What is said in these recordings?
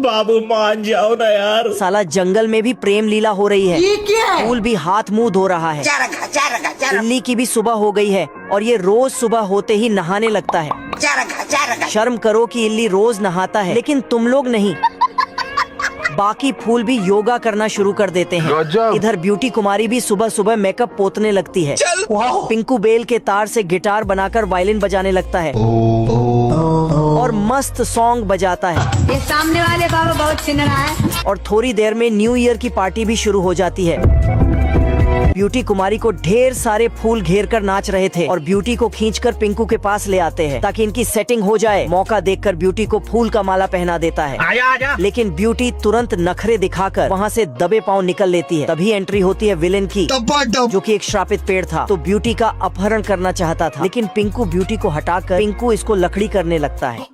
बाबू मान जाओ ना यार। साला जंगल में भी प्रेम लीला हो रही है। ये क्या है? फूल भी हाथ मुंह धो रहा है। इल्ली की भी सुबह हो गई है और ये रोज सुबह होते ही नहाने लगता है। शर्म करो कि इल्ली रोज नहाता है, लेकिन तुम लोग नहीं। बाकी फूल भी योगा करना शुरू कर देते हैं। इधर ब्यूटी कुमारी भी सुबह सुबह मेकअप पोतने लगती है। पिंकू बेल के तार से गिटार बनाकर वायलिन बजाने लगता है और मस्त सॉन्ग बजाता है। ये सामने वाले बाबा बहुत चिन्ह रहा है। और थोड़ी देर में न्यू ईयर की पार्टी भी शुरू हो जाती है। ब्यूटी कुमारी को ढेर सारे फूल घेर कर नाच रहे थे और ब्यूटी को खींचकर पिंकू के पास ले आते हैं ताकि इनकी सेटिंग हो जाए। मौका देखकर ब्यूटी को फूल का माला पहना देता है। आजा। लेकिन ब्यूटी तुरंत नखरे दिखाकर वहाँ से दबे पांव निकल लेती है। तभी एंट्री होती है विलेन की, जो कि एक श्रापित पेड़ था। तो ब्यूटी का अपहरण करना चाहता था, लेकिन पिंकू ब्यूटी को हटाकर पिंकू इसको लकड़ी करने लगता है।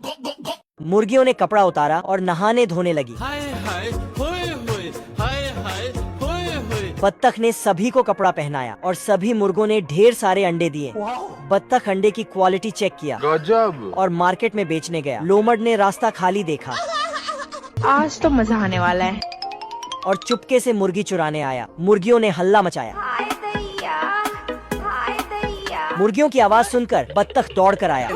मुर्गियों ने कपड़ा उतारा और नहाने धोने लगी। बत्तख ने सभी को कपड़ा पहनाया और सभी मुर्गों ने ढेर सारे अंडे दिए। बत्तख अंडे की क्वालिटी चेक किया और मार्केट में बेचने गया। लोमड़ ने रास्ता खाली देखा, आज तो मजा आने वाला है, और चुपके से मुर्गी चुराने आया। मुर्गियों ने हल्ला मचाया। मुर्गियों की आवाज सुनकर बत्तख दौड़ कर आया।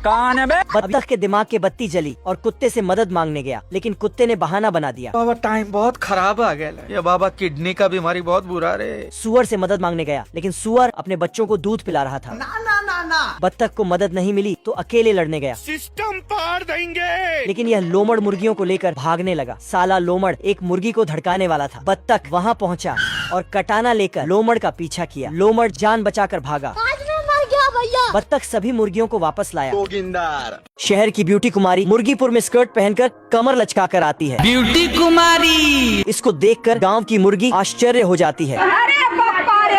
कौन है बे? बत्तख के दिमाग की बत्ती जली और कुत्ते से मदद मांगने गया, लेकिन कुत्ते ने बहाना बना दिया। बाबा टाइम बहुत खराब आ गया ये बाबा, किडनी का बीमारी बहुत बुरा रे। सुअर से मदद मांगने गया, लेकिन सुअर अपने बच्चों को दूध पिला रहा था। ना। बत्तख को मदद नहीं मिली तो अकेले लड़ने गया। सिस्टम पार देंगे। लेकिन यह लोमड़ मुर्गियों को लेकर भागने लगा। साला लोमड़ एक मुर्गी को धड़काने वाला था। बत्तख वहाँ पहुँचा और कटाना लेकर लोमड़ का पीछा किया। लोमड़ जान बचाकर भागा। बत्तख सभी मुर्गियों को वापस लाया। शहर की ब्यूटी कुमारी मुर्गीपुर में स्कर्ट पहनकर कमर लचका कर आती है। ब्यूटी कुमारी इसको देखकर गांव की मुर्गी आश्चर्य हो जाती है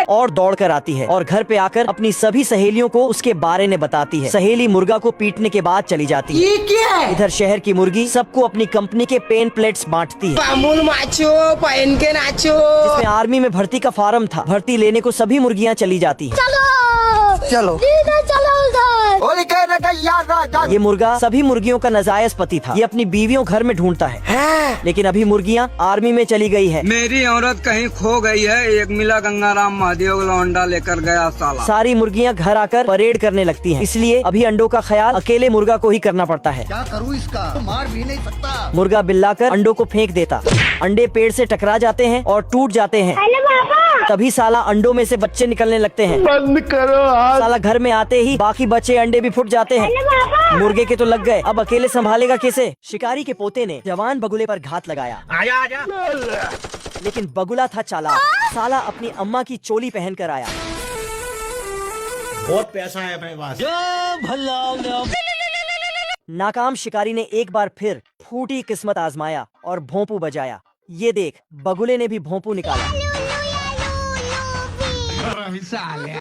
और दौड़ कर आती है और घर पे आकर अपनी सभी सहेलियों को उसके बारे में बताती है। सहेली मुर्गा को पीटने के बाद चली जाती है। ये क्या है? इधर शहर की मुर्गी सबको अपनी कंपनी के पेन प्लेट्स बांटती है, पामुल माचो पहन के नाचो। जिसमें आर्मी में भर्ती का फार्म था। भर्ती लेने को सभी मुर्गियाँ चली जाती है। चलो ये मुर्गा सभी मुर्गियों का नाजायज पति था। ये अपनी बीवियों घर में ढूंढता है, लेकिन अभी मुर्गियाँ आर्मी में चली गई है। मेरी औरत कहीं खो गई है, एक मिला गंगाराम महादेव लौंडा लेकर गया साला। सारी मुर्गियाँ घर आकर परेड करने लगती हैं, इसलिए अभी अंडों का ख्याल अकेले मुर्गा को ही करना पड़ता है। क्या करूँ इसका? तो मार भी नहीं सकता। मुर्गा बिल्लाकर अंडों को फेंक देता। अंडे पेड़ से टकरा जाते हैं और टूट जाते हैं। तभी साला अंडों में से बच्चे निकलने लगते हैं। बंद करो हाथ। साला घर में आते ही बाकी बचे अंडे भी फुट जाते हैं। मुर्गे के तो लग गए, अब अकेले संभालेगा कैसे? शिकारी के पोते ने जवान बगुले पर घात लगाया। आजा। लेकिन बगुला था चालाक। साला अपनी अम्मा की चोली पहन कर आया। बहुत पैसा है अपने पास। नाकाम शिकारी ने एक बार फिर फूटी किस्मत आजमाया और भोंपू बजाया। ये देख, बगुले ने भी भोंपू निकाला।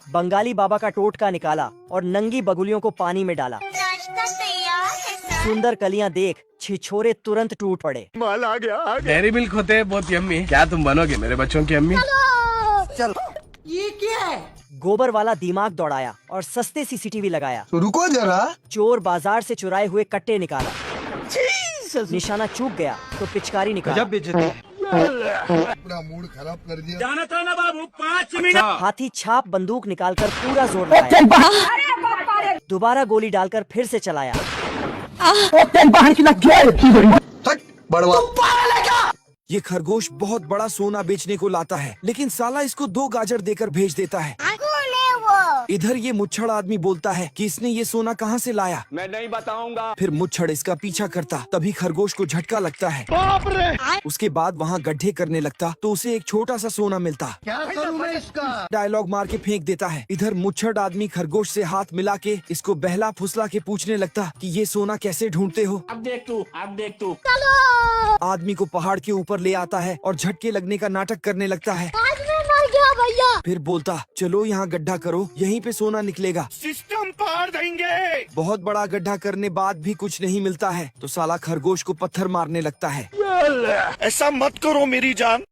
बंगाली बाबा का टोटका निकाला और नंगी बगुलियों को पानी में डाला। सुंदर कलियां देख छिछोरे तुरंत टूट पड़े। माल आ गया। डेयरी मिल्क होते हैं बहुत यम्मी। क्या तुम बनोगे मेरे बच्चों की अम्मी? चलो ये क्या है? गोबर वाला दिमाग दौड़ाया और सस्ते सीसीटीवी लगाया। रुको जरा। चोर बाजार से चुराए हुए कट्टे निकाला। निशाना चूक गया तो पिचकारी निकाला। पूरा मूड खराब कर दिया। जाना था ना बाबू, 5 मिनट। हाथी छाप बंदूक निकालकर पूरा जोर लगाया। दोबारा गोली डालकर फिर से चलाया। बड़वा ये खरगोश बहुत बड़ा सोना बेचने को लाता है, लेकिन साला इसको 2 गाजर देकर भेज देता है। इधर ये मुच्छड़ आदमी बोलता है कि इसने ये सोना कहाँ से लाया। मैं नहीं बताऊंगा। फिर मुच्छड़ इसका पीछा करता, तभी खरगोश को झटका लगता है। बाप रे। उसके बाद वहाँ गड्ढे करने लगता तो उसे एक छोटा सा सोना मिलता। क्या करूँ मैं इसका? डायलॉग मार के फेंक देता है। इधर मुच्छड़ आदमी खरगोश से हाथ मिला के इसको बहला फुसला के पूछने लगता कि ये सोना कैसे ढूंढते हो। अब देख तू। आदमी को पहाड़ के ऊपर ले आता है और झटके लगने का नाटक करने लगता है। फिर बोलता, चलो यहाँ गड्ढा करो, यहीं पे सोना निकलेगा। सिस्टम पार देंगे। बहुत बड़ा गड्ढा करने बाद भी कुछ नहीं मिलता है तो साला खरगोश को पत्थर मारने लगता है। ऐसा मत करो मेरी जान।